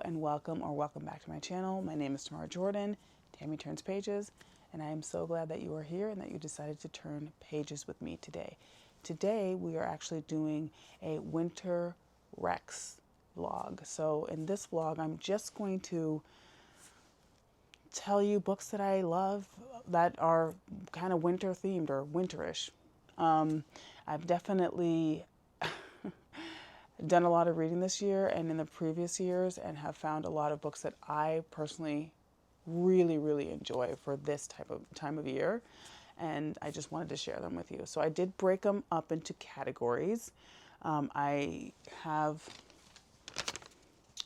and welcome back to my channel. My name is Tamara Jordan, Tammy Turns Pages, and I am so glad that you are here and that you decided to turn pages with me today. Today we are actually doing a winter Rex vlog. So in this vlog, I'm just going to tell you books that I love that are kind of winter themed or winterish. I've definitely done a lot of reading this year and in the previous years and have found a lot of books that I personally really enjoy for this time of year, and I just wanted to share them with you. So I did break them up into categories. I have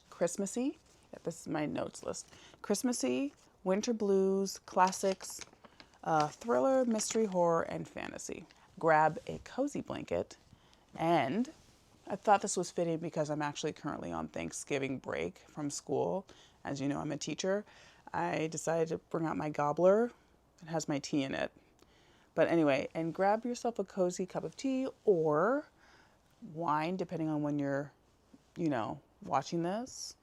Christmassy, this is my notes list, Christmassy, winter blues, classics, thriller, mystery, horror, and fantasy. Grab a cozy blanket, and I thought this was fitting because I'm actually currently on Thanksgiving break from school. As you know, I'm a teacher. I decided to bring out my gobbler. It has my tea in it. But anyway, and grab yourself a cozy cup of tea or wine, depending on when you're, watching this,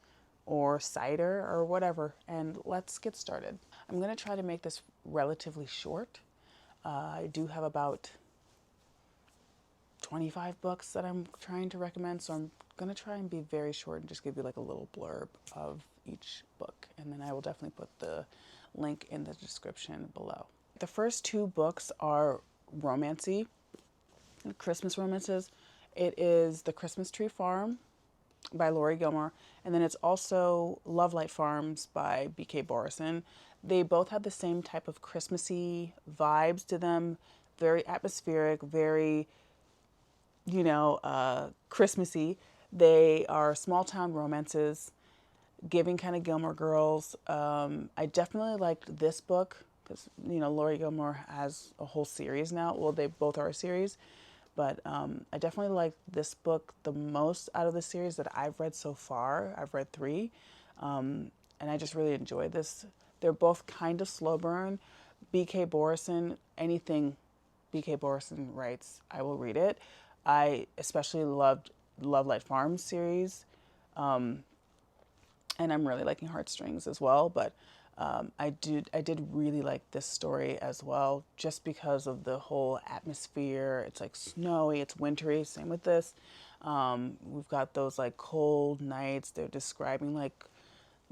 or cider or whatever, and let's get started. I'm going to try to make this relatively short. I do have about 25 books that I'm trying to recommend, so I'm going to try and be very short and just give you like a little blurb of each book, and then I will definitely put the link in the description below. The first two books are romancy, Christmas romances. It is The Christmas Tree Farm by Laurie Gilmore, and then it's also Lovelight Farms by B.K. Borison. They both have the same type of Christmassy vibes to them, very atmospheric, very Christmassy. They are small town romances, giving kind of Gilmore Girls. I definitely liked this book because, Laurie Gilmore has a whole series now. Well, they both are a series, but I definitely liked this book the most out of the series that I've read so far. I've read 3, and I just really enjoyed this. They're both kind of slow burn. B.K. Borison, anything B.K. Borison writes, I will read it. I especially loved Lovelight Farms series, and I'm really liking Heartstrings as well. But I did really like this story as well, just because of the whole atmosphere. It's like snowy, it's wintry. Same with this. We've got those like cold nights. They're describing like,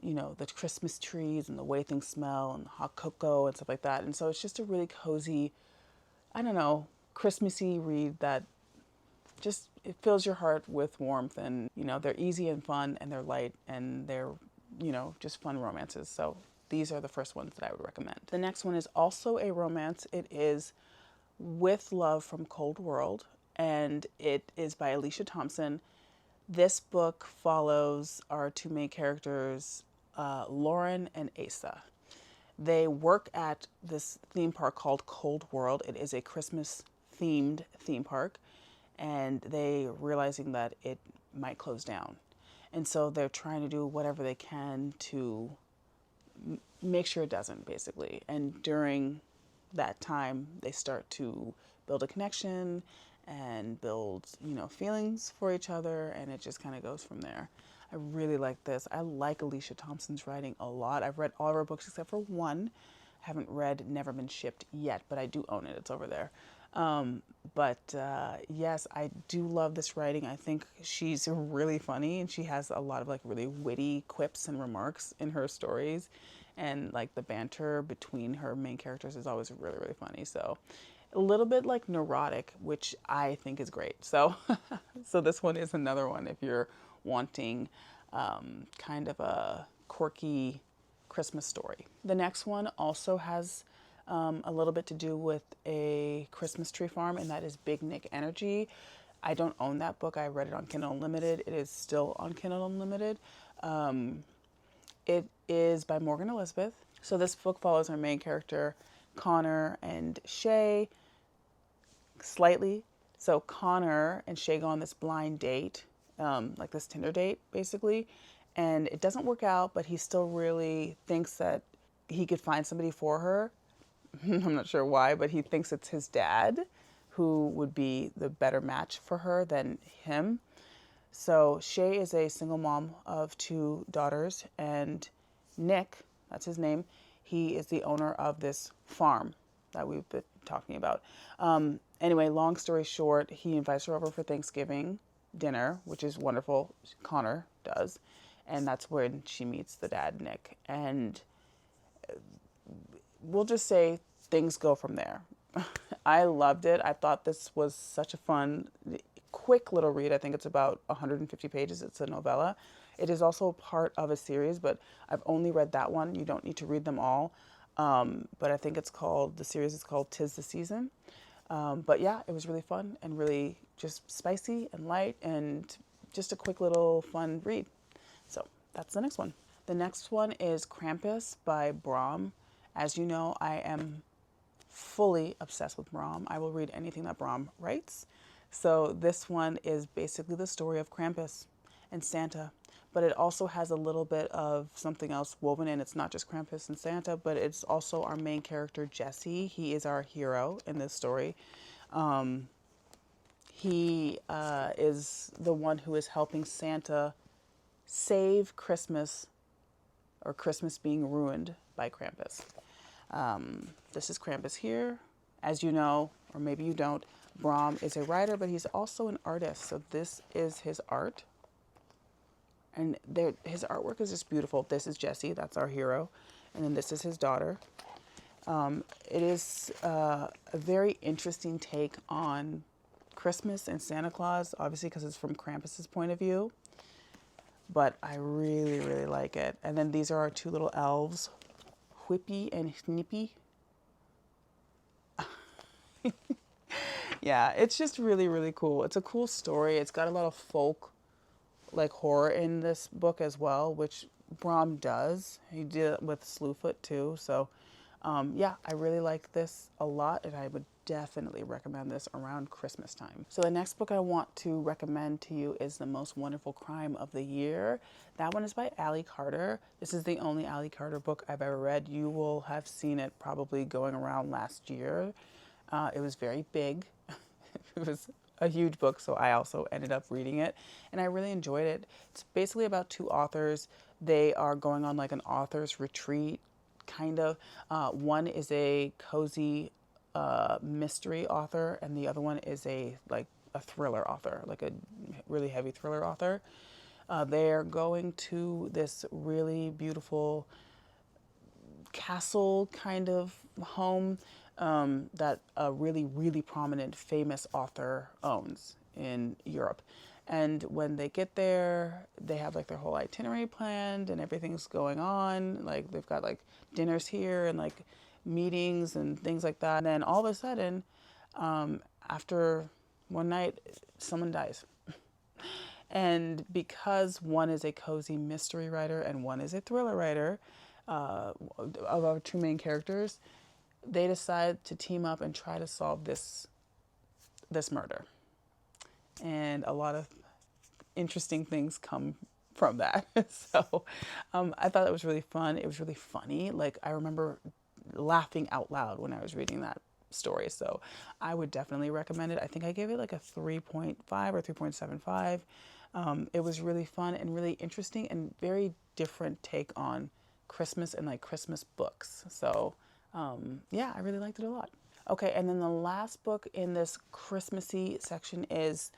the Christmas trees and the way things smell and hot cocoa and stuff like that. And so it's just a really cozy, Christmassy read that just, it fills your heart with warmth, and they're easy and fun, and they're light, and they're just fun romances. So these are the first ones that I would recommend. The next one is also a romance. It is With Love from Cold World, and it is by Alicia Thompson. This book follows our two main characters, Lauren and Asa. They work at this theme park called Cold World. It is a Christmas themed theme park, and they realizing that it might close down. And so they're trying to do whatever they can to make sure it doesn't, basically. And during that time, they start to build a connection and build, feelings for each other, and it just kind of goes from there. I really like this. I like Alicia Thompson's writing a lot. I've read all of her books except for one. I haven't read Never Been Shipped yet, but I do own it. It's over there. Yes, I do love this writing. I think she's really funny, and she has a lot of like really witty quips and remarks in her stories, and like the banter between her main characters is always really funny. So a little bit like neurotic, which I think is great. So so this one is another one if you're wanting kind of a quirky Christmas story. The next one also has a little bit to do with a Christmas tree farm, and that is Big Nick Energy. I don't own that book. I read it on Kindle Unlimited. It is still on Kindle Unlimited. It is by Morgan Elizabeth. So this book follows our main character, Connor and Shay, slightly. So Connor and Shay go on this blind date, like this Tinder date, basically. And it doesn't work out, but he still really thinks that he could find somebody for her. I'm not sure why, but he thinks it's his dad who would be the better match for her than him. So Shay is a single mom of 2 daughters, and Nick, that's his name, he is the owner of this farm that we've been talking about. Anyway, long story short, he invites her over for Thanksgiving dinner, which is wonderful. Connor does. And that's when she meets the dad, Nick. And we'll just say things go from there. I loved it. I thought this was such a fun, quick little read. I think it's about 150 pages. It's a novella. It is also part of a series, but I've only read that one. You don't need to read them all. But I think the series is called 'Tis the Season. But yeah, it was really fun and really just spicy and light and just a quick little fun read. So that's the next one. The next one is Krampus by Bram. As you know, I am fully obsessed with Bram. I will read anything that Bram writes. So this one is basically the story of Krampus and Santa, but it also has a little bit of something else woven in. It's not just Krampus and Santa, but it's also our main character, Jesse. He is our hero in this story. He is the one who is helping Santa save Christmas, or Christmas being ruined by Krampus. This is Krampus here. As you know, or maybe you don't, Bram is a writer, but he's also an artist. So this is his art. And his artwork is just beautiful. This is Jesse, that's our hero. And then this is his daughter. It is a very interesting take on Christmas and Santa Claus, obviously because it's from Krampus's point of view. But I really, really like it. And then these are our 2 little elves, Whippy and Snippy. Yeah, it's just really, really cool. It's a cool story. It's got a lot of folk, like horror in this book as well, which Bram does. He did it with Slewfoot too. So yeah, I really like this a lot, and I would definitely recommend this around Christmas time. So the next book I want to recommend to you is The Most Wonderful Crime of the Year. That one is by Allie Carter. This is the only Allie Carter book I've ever read. You will have seen it probably going around last year. It was very big. It was a huge book, so I also ended up reading it, and I really enjoyed it. It's basically about 2 authors. They are going on like an author's retreat, kind of. One is a cozy mystery author, and the other one is a thriller author, like a really heavy thriller author. They're going to this really beautiful castle kind of home that a really, really prominent, famous author owns in Europe. And when they get there, they have like their whole itinerary planned and everything's going on. Like they've got like dinners here and like meetings and things like that. And then all of a sudden, after one night, someone dies. And because one is a cozy mystery writer and one is a thriller writer, of our 2 main characters, they decide to team up and try to solve this murder. And a lot of interesting things come from that. So I thought it was really fun. It was really funny. Like I remember laughing out loud when I was reading that story. So I would definitely recommend it. I think I gave it like a 3.5 or 3.75. It was really fun and really interesting and very different take on Christmas and like Christmas books. So yeah, I really liked it a lot. Okay, and then the last book in this Christmassy section is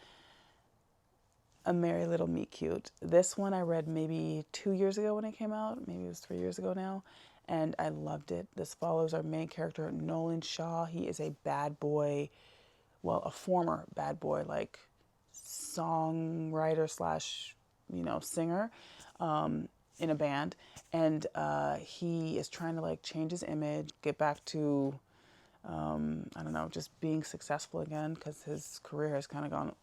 A Merry Little Meet Cute. This one I read maybe 2 years ago when it came out. Maybe it was 3 years ago now. And I loved it. This follows our main character, Nolan Shaw. He is a bad boy, well, a former bad boy, like songwriter slash, singer in a band. And he is trying to like change his image, get back to, I don't know, just being successful again because his career has kind of gone.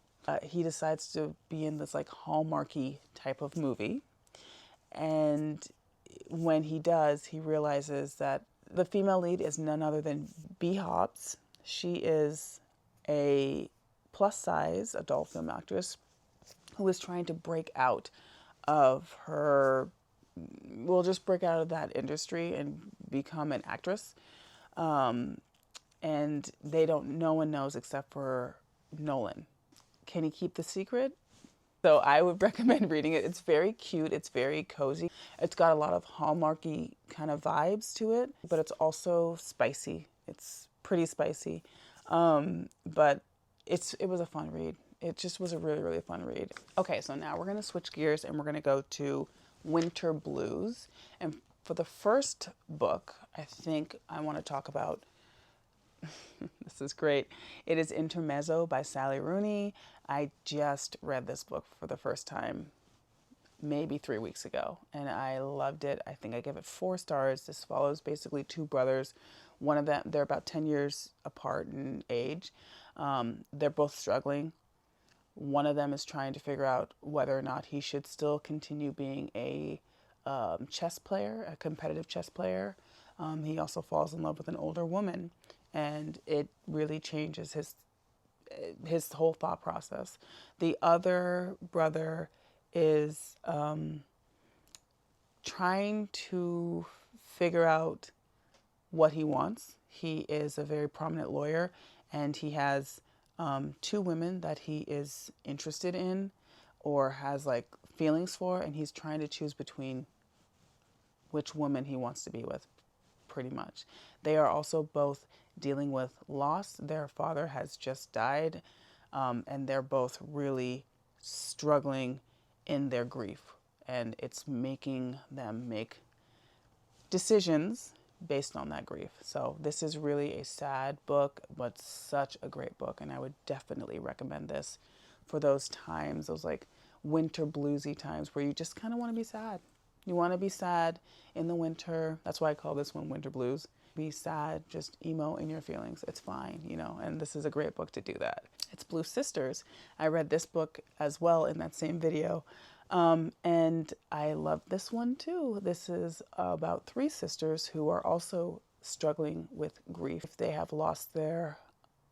He decides to be in this like Hallmarky type of movie. And when he does, he realizes that the female lead is none other than B. Hobbs. She is a plus-size adult film actress who is trying to break out of her, well, just break out of that industry and become an actress. And no one knows except for Nolan. Can he keep the secret? So I would recommend reading it. It's very cute. It's very cozy. It's got a lot of Hallmarky kind of vibes to it, but it's also spicy. It's pretty spicy. But it was a fun read. It just was a really, really fun read. Okay, so now we're going to switch gears and we're going to go to Winter Blues. And for the first book, I think I want to talk about, this is great. It is Intermezzo by Sally Rooney. I just read this book for the first time maybe 3 weeks ago, and I loved it. I think I gave it 4 stars. This follows basically 2 brothers. One of them, they're about 10 years apart in age. They're both struggling. One of them is trying to figure out whether or not he should still continue being a chess player, a competitive chess player. He also falls in love with an older woman, and it really changes his whole thought process. The other brother is trying to figure out what he wants. He is a very prominent lawyer, and he has 2 women that he is interested in or has like feelings for, and he's trying to choose between which woman he wants to be with, pretty much. They are also both dealing with loss. Their father has just died, and they're both really struggling in their grief, and it's making them make decisions based on that grief. So this is really a sad book, but such a great book, and I would definitely recommend this for those times, those like winter bluesy times where you just kind of want to be sad. You want to be sad in the winter. That's why I call this one Winter Blues. Be sad, just emo in your feelings. It's fine, you know, and this is a great book to do that. It's Blue Sisters. I read this book as well in that same video. And I love this one too. This is about 3 sisters who are also struggling with grief. They have lost their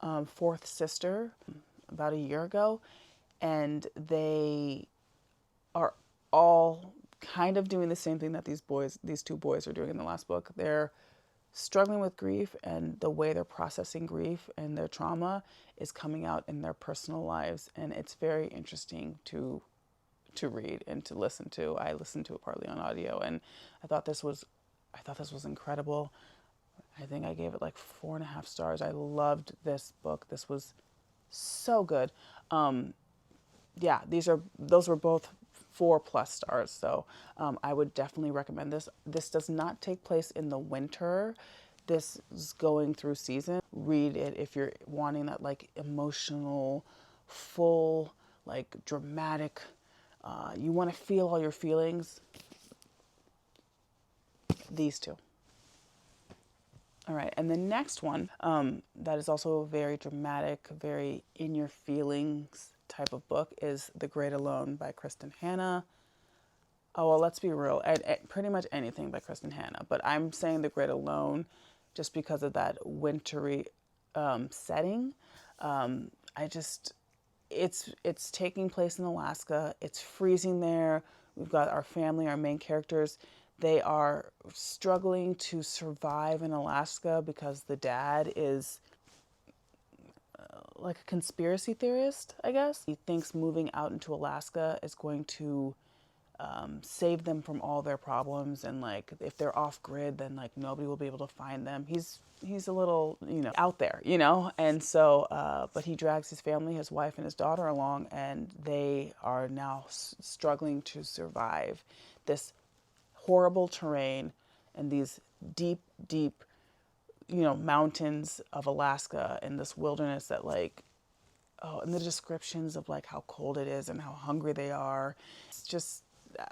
4th sister about a year ago, and they are all kind of doing the same thing that these 2 boys are doing in the last book. They're struggling with grief, and the way they're processing grief and their trauma is coming out in their personal lives, and it's very interesting to read and to listen to. I listened to it partly on audio, and I thought this was incredible. I think I gave it like 4.5 stars. I loved this book. This was so good. Yeah, those were both 4+ stars. So I would definitely recommend this. This does not take place in the winter. This is going through season. Read it if you're wanting that like emotional, full, like dramatic, you want to feel all your feelings. These 2. All right, and the next one that is also a very dramatic, very in your feelings type of book is The Great Alone by Kristen Hanna. Oh, well, let's be real. Pretty much anything by Kristen Hanna, but I'm saying The Great Alone just because of that wintry setting. It's taking place in Alaska. It's freezing there. We've got our family, our main characters. They are struggling to survive in Alaska because the dad is like a conspiracy theorist, I guess. He thinks moving out into Alaska is going to save them from all their problems, and like if they're off grid, then like nobody will be able to find them. He's a little, out there, and so but he drags his family, his wife and his daughter along, and they are now struggling to survive this horrible terrain and these deep mountains of Alaska, and this wilderness that like, and the descriptions of like how cold it is and how hungry they are.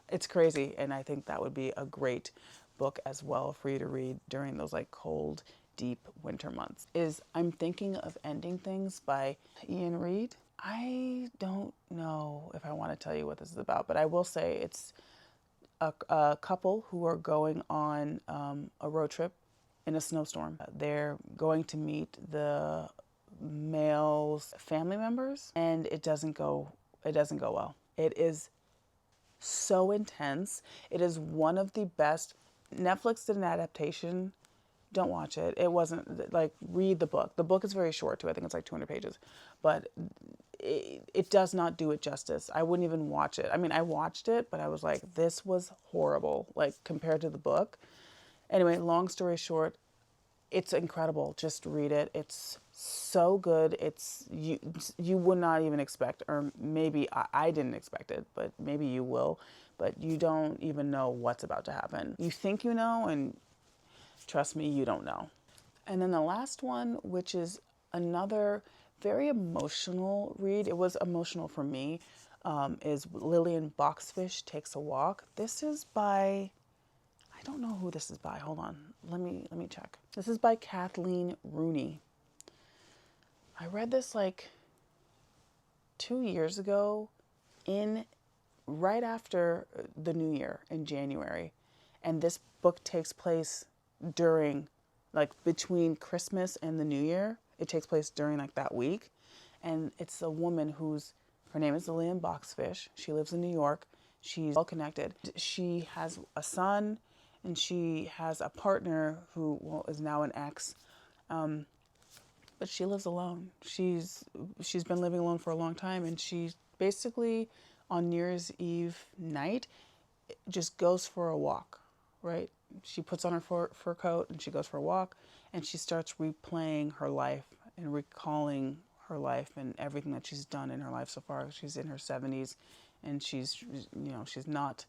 It's crazy. And I think that would be a great book as well for you to read during those like cold, deep winter months. Is I'm Thinking of Ending Things by Ian Reid. I don't know if I want to tell you what this is about, but I will say it's a couple who are going on a road trip in a snowstorm. They're going to meet the male's family members, and it doesn't go well. It is so intense. It is one of the best. Netflix did an adaptation don't watch it. It wasn't like, read the book. The book is very short too. I think it's like 200 pages, but it does not do it justice. I wouldn't even watch it. I mean, I watched it, but I was like, this was horrible, like compared to the book. Anyway, long story short, it's incredible. Just read it. It's so good. It's you would not even expect, or maybe I didn't expect it, but maybe you will, but you don't even know what's about to happen. You think you know, and trust me, you don't know. And then the last one, which is another very emotional read, it was emotional for me, is Lillian Boxfish Takes a Walk. This is by, I don't know who this is by. Hold on. Let me check. This is by Kathleen Rooney. I read this like 2 years ago, in right after the new year in January. And this book takes place during, like, between Christmas and the new year. It takes place during like that week. And it's a woman her name is Lillian Boxfish. She lives in New York. She's well connected. She has a son, and she has a partner who is now an ex, but she lives alone. She's been living alone for a long time, and she basically on New Year's Eve night just goes for a walk, right? She puts on her fur coat and she goes for a walk, and she starts replaying her life and recalling her life and everything that she's done in her life so far. She's in her 70s, and she's not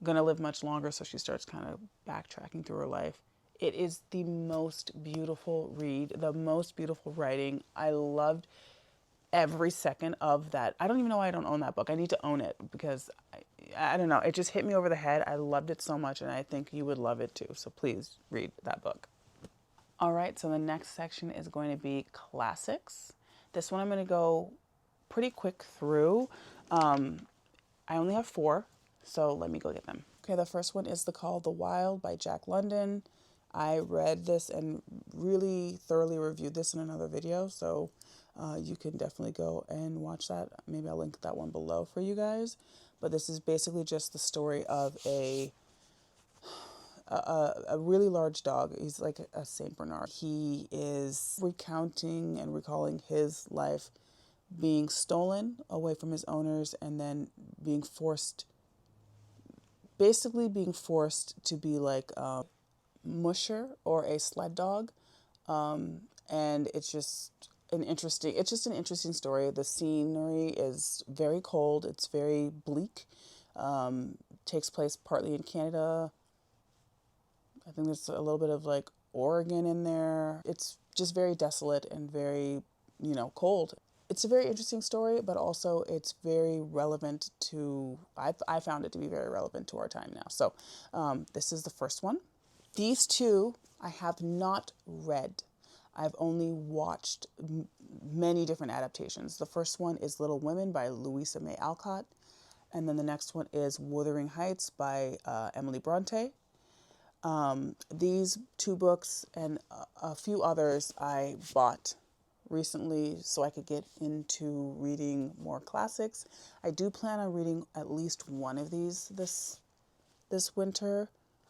gonna live much longer, so she starts kind of backtracking through her life. It is the most beautiful read, the most beautiful writing. I loved every second of that. I don't even know why I don't own that book. I need to own it because I don't know. It just hit me over the head. I loved it so much, and I think you would love it too. So please read that book. All right, so the next section is going to be classics. This one I'm going to go pretty quick through. I only have 4. So let me go get them. Okay, the first one is The Call of the Wild by Jack London. I read this and really thoroughly reviewed this in another video, so you can definitely go and watch that. Maybe I'll link that one below for you guys. But this is basically just the story of a really large dog. He's like a Saint Bernard. He is recounting and recalling his life being stolen away from his owners, and then being forced to be like a musher or a sled dog. And it's just an interesting story. The scenery is very cold. It's very bleak. Takes place partly in Canada. I think there's a little bit of like Oregon in there. It's just very desolate and very, cold. It's a very interesting story, but also it's very relevant to, I found it to be very relevant to our time now. So this is the first one. These two I have not read. I've only watched many different adaptations. The first one is Little Women by Louisa May Alcott. And then the next one is Wuthering Heights by Emily Bronte. These 2 books and a few others I bought recently so I could get into reading more classics. I do plan on reading at least one of these this winter.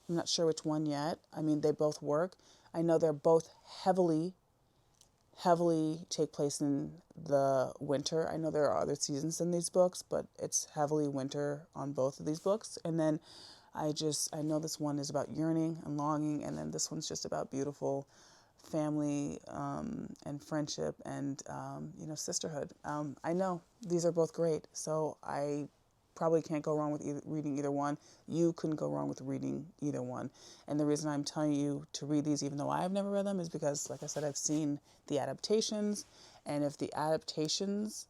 I'm not sure which one yet. I mean, they both work. I know they're both heavily take place in the winter. I know there are other seasons in these books, but it's heavily winter on both of these books. And then I know this one is about yearning and longing, and then this one's just about beautiful family and friendship and, sisterhood. I know these are both great, so I probably can't go wrong with reading either one. You couldn't go wrong with reading either one. And the reason I'm telling you to read these, even though I have never read them, is because, like I said, I've seen the adaptations, and if the adaptations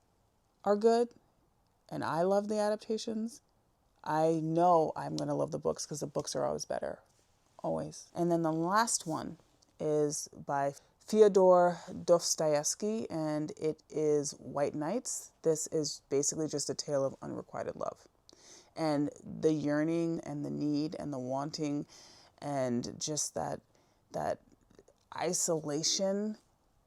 are good, and I love the adaptations, I know I'm going to love the books, because the books are always better. Always. And then the last one is by Fyodor Dostoevsky, and it is White Nights. This is basically just a tale of unrequited love. And the yearning and the need and the wanting and just that isolation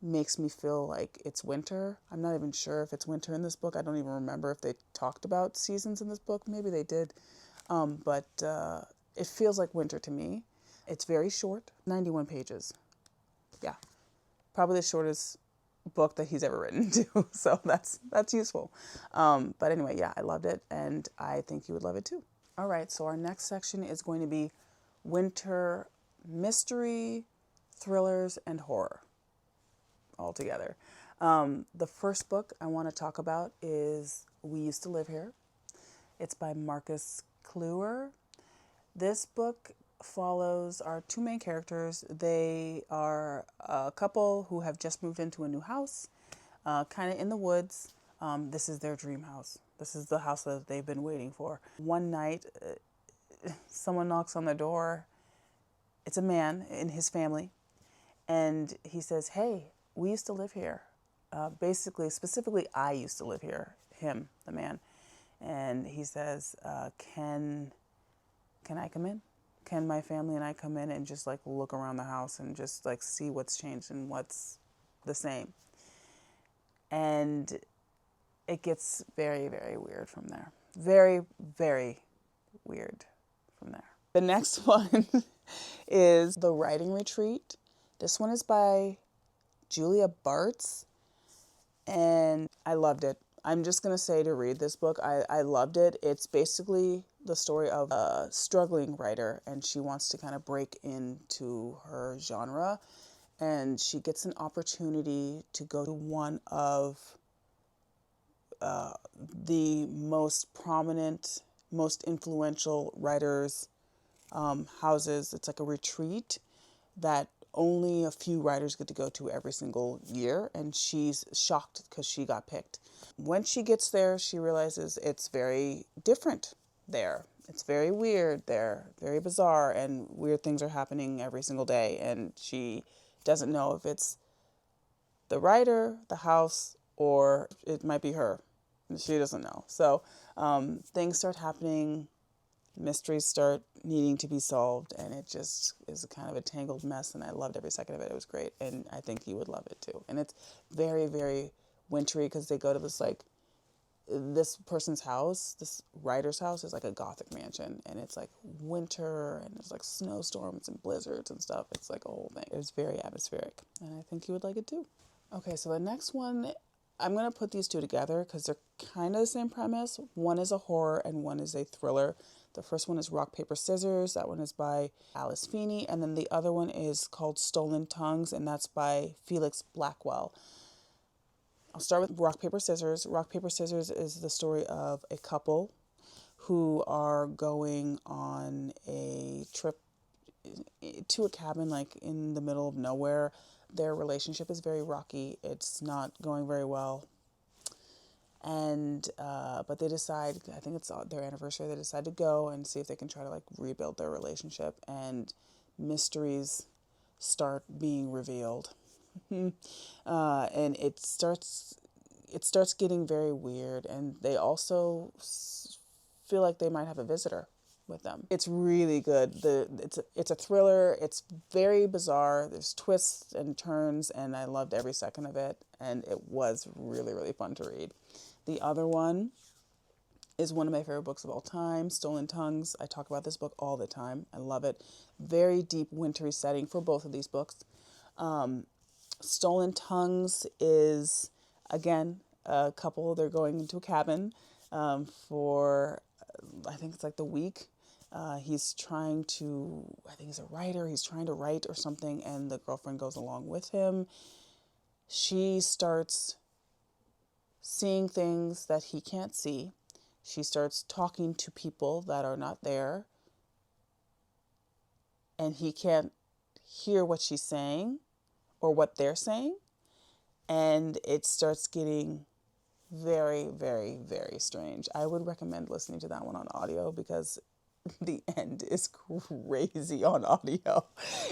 makes me feel like it's winter. I'm not even sure if it's winter in this book. I don't even remember if they talked about seasons in this book. Maybe they did. But it feels like winter to me. It's very short, 91 pages. yeah, probably the shortest book that he's ever written too. So that's useful. But anyway, yeah, I loved it, and I think you would love it too. All right, so our next section is going to be winter mystery, thrillers, and horror all together. The first book I want to talk about is We Used to Live Here. It's by Marcus Kluwer. This book follows our two main characters. They are a couple who have just moved into a new house, kind of in the woods. This is their dream house. This is the house that they've been waiting for. One night, someone knocks on the door. It's a man in his family, and he says, "Hey, we used to live here." Specifically, I used to live here. Him, the man, and he says, "Can I come in? Can my family and I come in and just like look around the house and just like see what's changed and what's the same?" And it gets very, very weird from there. Very, very weird from there. The next one is The Writing Retreat. This one is by Julia Bartz, and I loved it. I'm just going to say to read this book, I loved it. It's basically the story of a struggling writer, and she wants to kind of break into her genre, and she gets an opportunity to go to one of the most prominent, most influential writers' houses. It's like a retreat that only a few writers get to go to every single year, and she's shocked because she got picked. When she gets there, she realizes it's very different there. It's very weird there, very bizarre, and weird things are happening every single day, and she doesn't know if it's the writer, the house, or it might be her. She doesn't know. So things start happening, mysteries start needing to be solved, and it just is a kind of a tangled mess, and I loved every second of it. It was great, and I think you would love it too. And it's very, very wintry because they go to this person's house, this writer's house is like a Gothic mansion, and it's like winter, and there's like snowstorms and blizzards and stuff. It's like a whole thing. It was very atmospheric, and I think you would like it too. Okay, so the next one, I'm going to put these two together because they're kind of the same premise. One is a horror and one is a thriller. The first one is Rock, Paper, Scissors. That one is by Alice Feeney. And then the other one is called Stolen Tongues, and that's by Felix Blackwell. I'll start with Rock, Paper, Scissors. Rock, Paper, Scissors is the story of a couple who are going on a trip to a cabin like in the middle of nowhere. Their relationship is very rocky. It's not going very well. And, but they decide, I think it's their anniversary, they decide to go and see if they can try to like rebuild their relationship, and mysteries start being revealed. And it starts getting very weird, and they also feel like they might have a visitor with them. It's really good. It's a thriller. It's very bizarre. There's twists and turns, and I loved every second of it, and it was really, really fun to read. The other one is one of my favorite books of all time, Stolen Tongues. I talk about this book all the time. I love it. Very deep, wintry setting for both of these books. Stolen Tongues is, again, a couple. They're going into a cabin for, I think it's like the week. He's trying to, I think he's a writer. He's trying to write or something, and the girlfriend goes along with him. She starts seeing things that he can't see. She starts talking to people that are not there, and he can't hear what she's saying or what they're saying, and it starts getting very, very, very strange. I would recommend listening to that one on audio because the end is crazy on audio.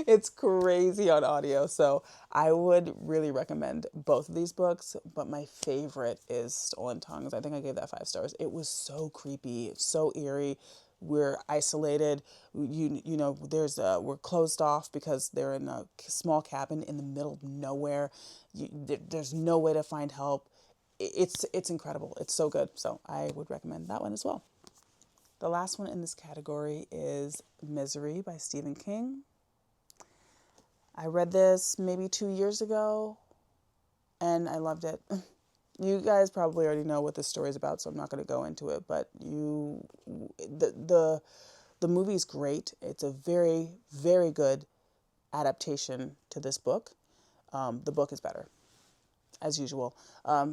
It's crazy on audio. So I would really recommend both of these books, but my favorite is Stolen Tongues. I think I gave that 5 stars. It was so creepy, so eerie. We're isolated. We're closed off because they're in a small cabin in the middle of nowhere. There's no way to find help. It's incredible. It's so good. So I would recommend that one as well. The last one in this category is Misery by Stephen King. I read this maybe 2 years ago, and I loved it. You guys probably already know what this story is about, so I'm not going to go into it. But the movie's great. It's a very, very good adaptation to this book. The book is better, as usual.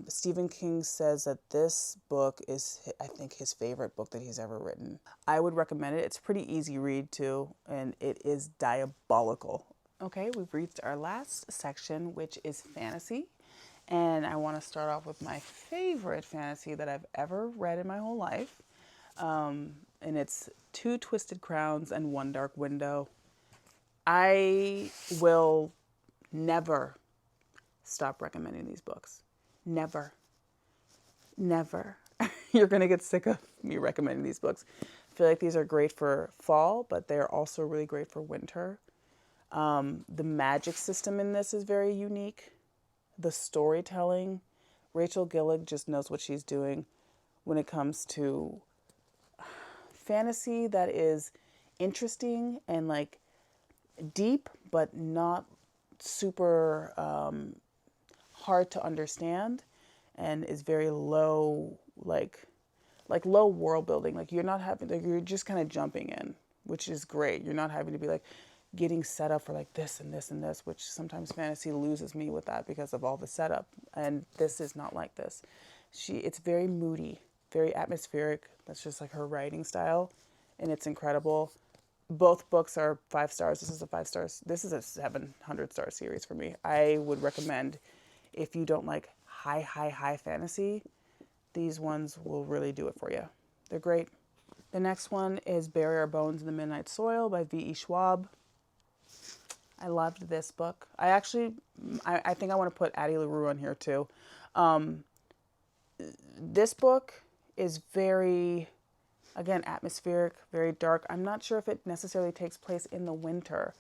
Stephen King says that this book is, I think, his favorite book that he's ever written. I would recommend it. It's a pretty easy read, too, and it is diabolical. Okay, we've reached our last section, which is fantasy. And I want to start off with my favorite fantasy that I've ever read in my whole life. And it's Two Twisted Crowns and One Dark Window. I will never stop recommending these books. Never. Never. You're going to get sick of me recommending these books. I feel like these are great for fall, but they're also really great for winter. The magic system in this is very unique. The storytelling, Rachel Gillig just knows what she's doing when it comes to fantasy that is interesting and like deep, but not super hard to understand, and is very low, like low world building. Like you're just kind of jumping in, which is great. You're not having to be like getting set up for like this and this and this, which sometimes fantasy loses me with that because of all the setup. And this is not like this. It's very moody, very atmospheric. That's just like her writing style, and it's incredible. Both books are 5 stars. This is a 5 stars. This is a 700-star series for me. I would recommend, if you don't like high fantasy, these ones will really do it for you. They're great. The next one is Bury Our Bones in the Midnight Soil by V.E. Schwab. I loved this book. I think I want to put Addie LaRue on here too. This book is very, again, atmospheric, very dark. I'm not sure if it necessarily takes place in the winter,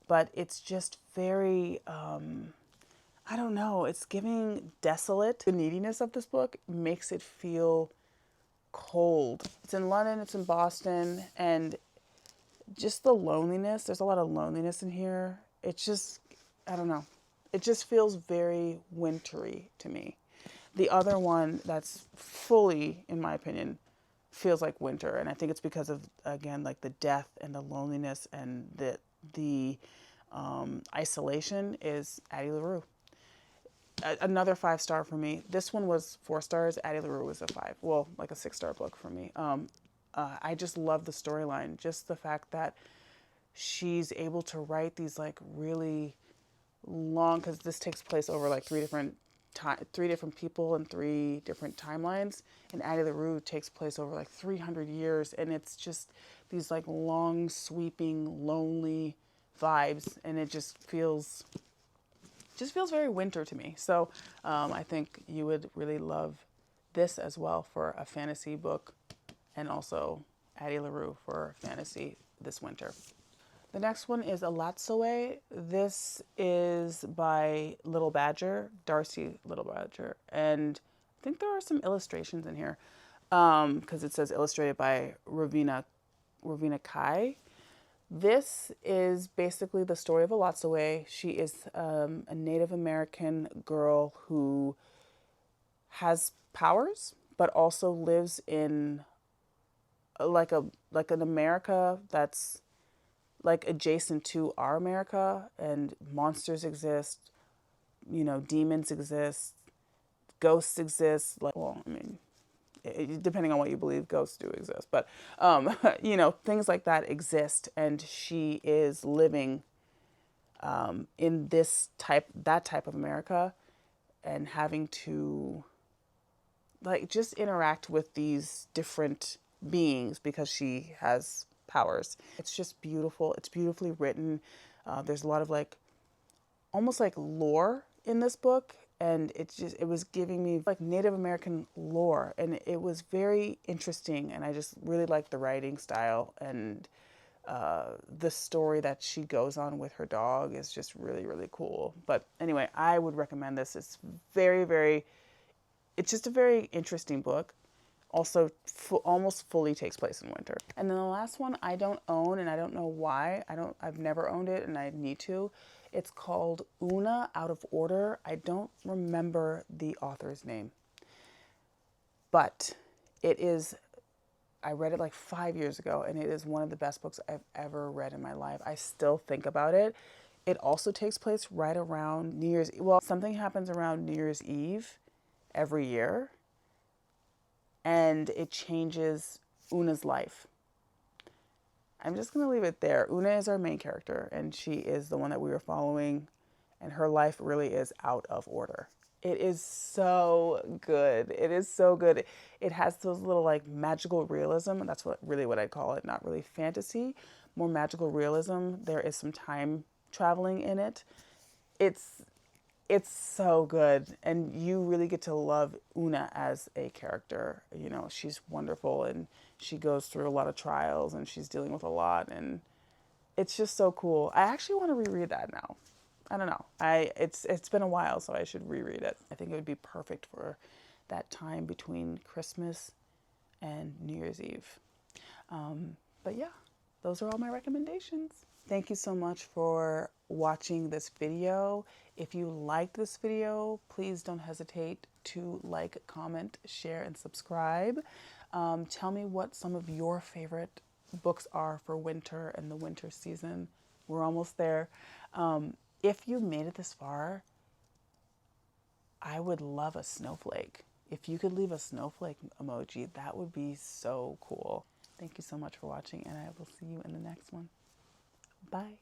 but it's just very, I don't know, it's giving desolate. The neediness of this book makes it feel cold. It's in London, it's in Boston, and just the loneliness. There's a lot of loneliness in here. It's just, I don't know. It just feels very wintry to me. The other one that's fully, in my opinion, feels like winter. And I think it's because of, again, like the death and the loneliness and the isolation is Addie LaRue. Another 5 star for me. This one was 4 stars. Addie LaRue was a 5. Well, like a 6-star book for me. I just love the storyline. Just the fact that she's able to write these like really long, because this takes place over like 3 different people and 3 different timelines. And Addie LaRue takes place over like 300 years. And it's just these like long, sweeping, lonely vibes. And it just feels very winter to me. So I think you would really love this as well for a fantasy book, and also Addie LaRue for fantasy this winter. The next one is Elatsoe. This is by Little Badger, Darcy Little Badger. And I think there are some illustrations in here because it says illustrated by Ravina Kai. This is basically the story of Elatsoe. She is a Native American girl who has powers, but also lives in like an America that's like adjacent to our America, and monsters exist, demons exist, ghosts exist. Like, well, I mean, depending on what you believe, ghosts do exist, but things like that exist, and she is living in that type of America, and having to like just interact with these different beings because she has powers. It's just beautiful. It's beautifully written. There's a lot of like almost like lore in this book, and it was giving me like Native American lore, and it was very interesting, and I just really liked the writing style, and the story that she goes on with her dog is just really, really cool. But anyway, I would recommend this. It's it's just a very interesting book. Also, almost fully takes place in winter. And then the last one I don't own, and I don't know why. I've never owned it, and I need to. It's called Oona Out of Order. I don't remember the author's name, but it is, I read it like 5 years ago, and it is one of the best books I've ever read in my life. I still think about it. It also takes place right around New Year's. Well, something happens around New Year's Eve every year, and it changes Oona's life. I'm just going to leave it there. Oona is our main character, and she is the one that we were following, and her life really is out of order. It is so good. It is so good. It has those little like magical realism, and that's what I'd call it. Not really fantasy, more magical realism. There is some time traveling in it. It's so good, and you really get to love Oona as a character. You know, she's wonderful, and she goes through a lot of trials, and she's dealing with a lot, and it's just so cool. I actually want to reread that now. I don't know. It's been a while, so I should reread it. I think it would be perfect for that time between Christmas and New Year's Eve. But yeah, those are all my recommendations. Thank you so much for watching this video. If you liked this video, please don't hesitate to like, comment, share, and subscribe. Tell me what some of your favorite books are for winter and the winter season. We're almost there. If you made it this far, I would love a snowflake. If you could leave a snowflake emoji, that would be so cool. Thank you so much for watching, and I will see you in the next one. Bye.